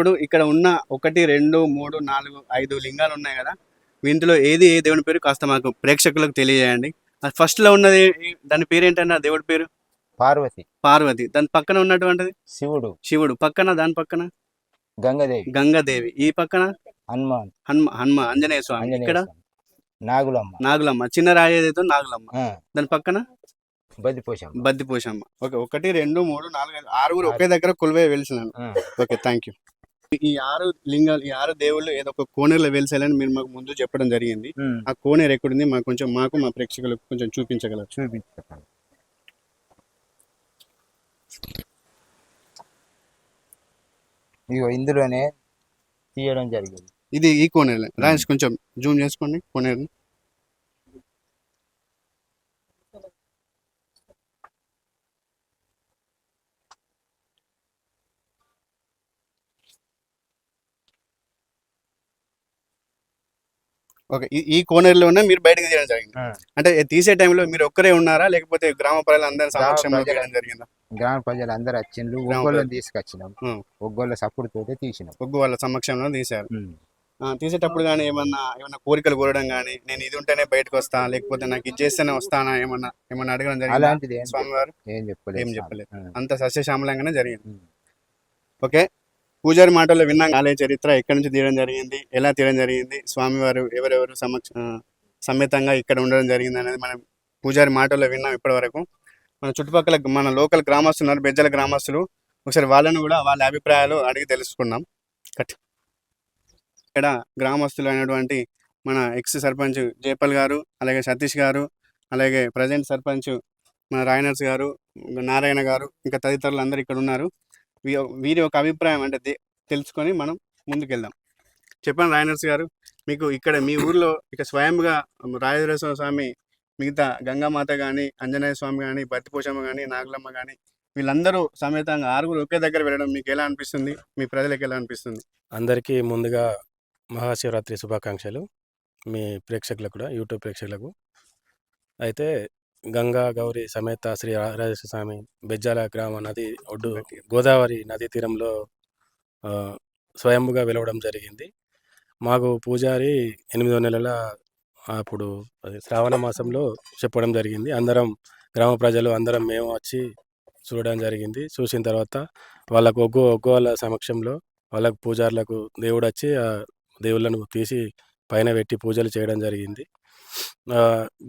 ఇప్పుడు ఇక్కడ ఉన్న 1, 2, 3, 4, 5 లింగాలు ఉన్నాయి కదా, ఇందులో ఏది ఏ దేవుని పేరు కాస్త మాకు ప్రేక్షకులకు తెలియజేయండి. ఫస్ట్ లో ఉన్నది దాని పేరు ఏంటంటే ఆ దేవుడి పేరు పార్వతి. పార్వతి. దాని పక్కన ఉన్నటువంటిది శివుడు. శివుడు. పక్కన దాని పక్కన గంగదేవి. గంగాదేవి. ఈ పక్కన హనుమాన్. హనుమ ఆంజనేయ స్వామి. ఇక్కడ నాగులమ్మ. నాగులమ్మ. చిన్న రాయేదేదో నాగులమ్మ. దాని పక్కన బద్దిపోషమ్మ. బద్దిపోషమ్మ. ఓకే. 1, 2, 3, 4, 5, 6 ఒకే దగ్గర కొలువై వెలిసినాను. Okay, thank you. ఈ 6 లింగాలు, ఈ 6 దేవుళ్ళు ఏదో ఒక కోనేరులో వెలిసాలని మీరు మాకు ముందు చెప్పడం జరిగింది. ఆ కోనేరు ఎక్కడుంది మాకు కొంచెం, మాకు మా ప్రేక్షకులకు కొంచెం చూపించగలరు? చూపించండి. ఇగో ఇందులోనే తీయడం జరిగింది. ఇది ఈ కోనేరు రాజేష్, కొంచెం జూమ్ చేసుకోండి కోనేరుని. ఓకే, ఈ కోనేరులోనే మీరు బయటకు తీయడం జరిగింది. అంటే తీసే టైంలో మీరు ఒక్కరే ఉన్నారా, లేకపోతే గ్రామ ప్రజలందరి సమక్షంలో తీయడం జరిగిందా? గ్రామ ప్రజలు అందరు వచ్చిండ్రు, ఒగ్గోళ్ళని తీసుకొచ్చినాం. ఒగ్గోళ్ళ సపోర్ట్ తోటే తీసినాం. ఒగ్గు వాళ్ళ సమక్షంలో తీశారు. తీసేటప్పుడు కానీ ఏమన్నా కోరికలు కోరడం కానీ, నేను ఇది ఉంటేనే బయటకు వస్తా, లేకపోతే నాకు ఇది చేస్తేనే వస్తానా, ఏమన్నా అడగడం జరిగింది? అలాంటిది స్వామివారు ఏం చెప్పలేదు. అంత సస్యశ్యామలంగానే జరిగింది. ఓకే, పూజారి మాటల్లో విన్నాం ఆలయ చరిత్ర, ఎక్కడి నుంచి తీయడం జరిగింది, ఎలా తీయడం జరిగింది, స్వామివారు ఎవరెవరు సమేతంగా ఇక్కడ ఉండడం జరిగింది అనేది మనం పూజారి మాటల్లో విన్నాం ఇప్పటి వరకు. మన చుట్టుపక్కల మన లోకల్ గ్రామస్తులు ఉన్నారు, బెజ్జల గ్రామస్తులు. ఒకసారి వాళ్ళను కూడా వాళ్ళ అభిప్రాయాలు అడిగి తెలుసుకున్నాం. ఇక్కడ గ్రామస్తులు అయినటువంటి మన ఎక్స్ సర్పంచ్ జయపాల్ గారు, అలాగే సతీష్ గారు, అలాగే ప్రజెంట్ సర్పంచ్ మన రాయనర్స్ గారు, నారాయణ గారు, ఇంకా తదితరులు అందరూ ఇక్కడ ఉన్నారు. వీరి ఒక అభిప్రాయం అంటే తెలుసుకొని మనం ముందుకెళ్దాం. చెప్పండి రాయనర్స్ గారు, మీకు ఇక్కడ మీ ఊర్లో ఇక స్వయంగా రాజరాజేశ్వర స్వామి, మిగతా గంగామాత కానీ, ఆంజనేయ స్వామి కానీ, బత్తిపోషమ్మ కానీ, నాగులమ్మ కానీ, వీళ్ళందరూ సమేతంగా 6 ఒకే దగ్గర వెళ్ళడం మీకు ఎలా అనిపిస్తుంది? మీ ప్రజలకు ఎలా అనిపిస్తుంది? అందరికీ ముందుగా మహాశివరాత్రి శుభాకాంక్షలు, మీ ప్రేక్షకులకు కూడా, యూట్యూబ్ ప్రేక్షకులకు. అయితే గంగా గౌరీ సమేత శ్రీ రాజరాజేశ్వర స్వామి బెజ్జాల గ్రామ నది ఒడ్డు గోదావరి నదీ తీరంలో స్వయంభుగా వెలవడం జరిగింది. మాకు పూజారి 8వ నెలల అప్పుడు శ్రావణ మాసంలో చెప్పడం జరిగింది. అందరం గ్రామ ప్రజలు అందరం మేము వచ్చి చూడడం జరిగింది. చూసిన తర్వాత వాళ్ళకు ఒగ్గు వాళ్ళ సమక్షంలో వాళ్ళకు పూజారులకు దేవుడు వచ్చి ఆ దేవుళ్ళను తీసి పైన పెట్టి పూజలు చేయడం జరిగింది.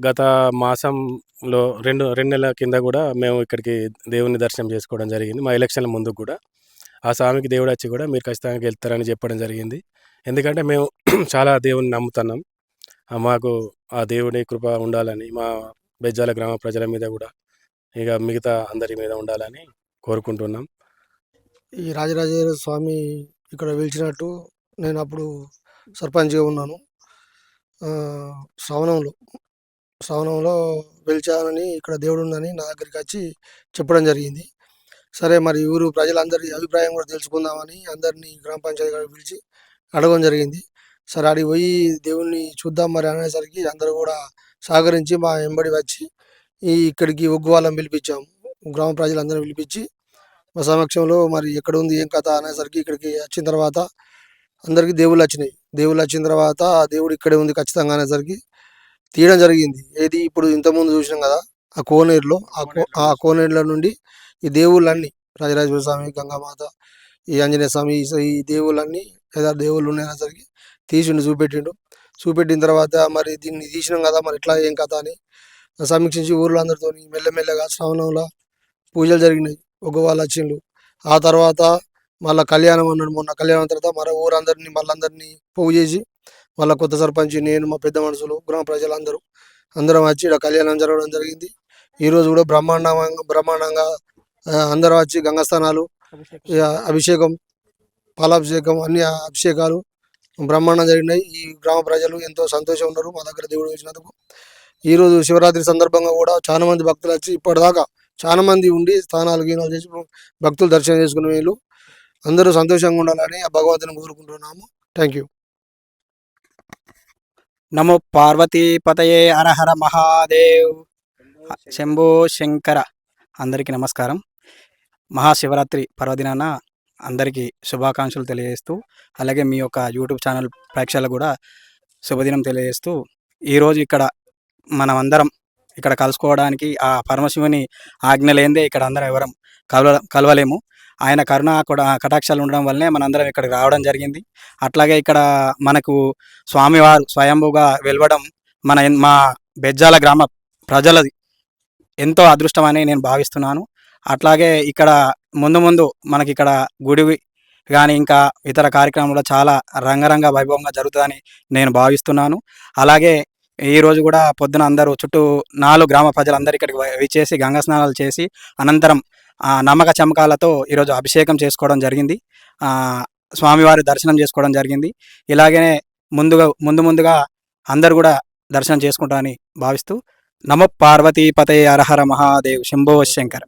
గత మాసంలో రెండు నెలల కింద కూడా మేము ఇక్కడికి దేవుని దర్శనం చేసుకోవడం జరిగింది. మా ఎలక్షన్ల ముందుకు కూడా ఆ స్వామికి దేవుడు వచ్చి కూడా మీరు ఖచ్చితంగా వెళ్తారని చెప్పడం జరిగింది. ఎందుకంటే మేము చాలా దేవుని నమ్ముతున్నాం. మాకు ఆ దేవుని కృప ఉండాలని, మా బెజ్జాల గ్రామ ప్రజల మీద కూడా, ఇక మిగతా అందరి మీద ఉండాలని కోరుకుంటున్నాం. ఈ రాజరాజేశ్వర స్వామి ఇక్కడ వెలిచినట్టు నేను అప్పుడు సర్పంచ్గా ఉన్నాను. శ్రావణంలో వెలిచానని, ఇక్కడ దేవుడు ఉందని నా దగ్గరికి వచ్చి చెప్పడం జరిగింది. సరే, మరి ఊరు ప్రజలందరి అభిప్రాయం కూడా తెలుసుకుందామని అందరినీ గ్రామ పంచాయతీ పిలిచి అడగడం జరిగింది. సరే, అడిగి పోయి దేవుణ్ణి చూద్దాం మరి అనేసరికి అందరూ కూడా సహకరించి మా వెంబడి వచ్చి ఇక్కడికి ఒగ్గు వాళ్ళని పిలిపించాము. గ్రామ ప్రజలందరూ పిలిపించి మా సమక్షంలో మరి ఎక్కడ ఉంది ఏం కథ అనేసరికి ఇక్కడికి వచ్చిన తర్వాత అందరికీ దేవుళ్ళు వచ్చినాయి. దేవుళ్ళు వచ్చిన తర్వాత ఆ దేవుడు ఇక్కడే ఉంది ఖచ్చితంగా అనేసరికి తీయడం జరిగింది. ఏది ఇప్పుడు ఇంతకుముందు చూసినాం కదా, ఆ కోనేరులో ఆ కోనేరులో నుండి ఈ దేవుళ్ళన్నీ రాజరాజేశ్వర స్వామి, గంగామాత, ఈ ఆంజనేయ స్వామి, ఈ దేవుళ్ళన్నీ ఏదో దేవుళ్ళు ఉన్నాయనేసరికి తీసిండు, చూపెట్టిన తర్వాత మరి దీన్ని తీసినాం కదా, మరి ఇట్లా ఏం కథ అని సమీక్షించి ఊర్లో అందరితో మెల్లమెల్లగా శ్రావణంలో పూజలు జరిగినాయి. ఒక వాళ్ళు వచ్చిండు. ఆ తర్వాత మళ్ళీ కళ్యాణం అన్నాడు. మొన్న కళ్యాణం తర్వాత మరో ఊరందరినీ మళ్ళీ పోగు చేసి మళ్ళీ కొత్త సర్పంచ్, నేను, మా పెద్ద మనుషులు, గ్రామ ప్రజలందరూ అందరం వచ్చి ఇక్కడ కళ్యాణం జరగడం జరిగింది. ఈరోజు కూడా బ్రహ్మాండంగా అందరూ వచ్చి గంగాస్థానాలు, అభిషేకం, పాలాభిషేకం, అన్ని అభిషేకాలు బ్రహ్మాండం జరిగినాయి. ఈ గ్రామ ప్రజలు ఎంతో సంతోషం ఉన్నారు మా దగ్గర దేవుడు వచ్చినందుకు. ఈరోజు శివరాత్రి సందర్భంగా కూడా చాలా మంది భక్తులు వచ్చి ఇప్పటిదాకా చాలా మంది ఉండి స్థానాలు గీనాలు చేసి భక్తులు దర్శనం చేసుకునే వీళ్ళు అందరూ సంతోషంగా ఉండాలని ఆ భగవంతుని కోరుకుంటున్నాము. Thank you. నమో పార్వతీపతయే హరహర మహాదేవ్ శంభో శంకర. అందరికీ నమస్కారం. మహాశివరాత్రి పర్వదినాన అందరికీ శుభాకాంక్షలు తెలియజేస్తూ, అలాగే మీ యొక్క యూట్యూబ్ ఛానల్ ప్రేక్షకులకు కూడా శుభదినం తెలియజేస్తూ, ఈరోజు ఇక్కడ మనమందరం ఇక్కడ కలుసుకోవడానికి ఆ పరమశివుని ఆజ్ఞ లేనిదే ఇక్కడ అందరం ఎవరం కలవలేము. ఆయన కరుణ కటాక్షాలు ఉండడం వల్లనే మనందరం ఇక్కడికి రావడం జరిగింది. అట్లాగే ఇక్కడ మనకు స్వామివారు స్వయంభూగా వెలవడం మా బెజ్జాల గ్రామ ప్రజలది ఎంతో అదృష్టమని నేను భావిస్తున్నాను. అట్లాగే ఇక్కడ ముందు మనకి ఇక్కడ గుడి కానీ ఇంకా ఇతర కార్యక్రమాలు చాలా రంగరంగ వైభవంగా జరుగుతుందని నేను భావిస్తున్నాను. అలాగే ఈరోజు కూడా పొద్దున అందరూ చుట్టూ 4 గ్రామ ప్రజలందరూ ఇక్కడికి విచ్చేసి గంగా స్నానాలు చేసి అనంతరం నమ్మక చమకాలతో ఈరోజు అభిషేకం చేసుకోవడం జరిగింది. స్వామివారి దర్శనం చేసుకోవడం జరిగింది. ఇలాగనే ముందుగా అందరూ కూడా దర్శనం చేసుకుంటారని భావిస్తూ నమో పార్వతీపతయే హర హర మహాదేవ్ శంభో శంకర్.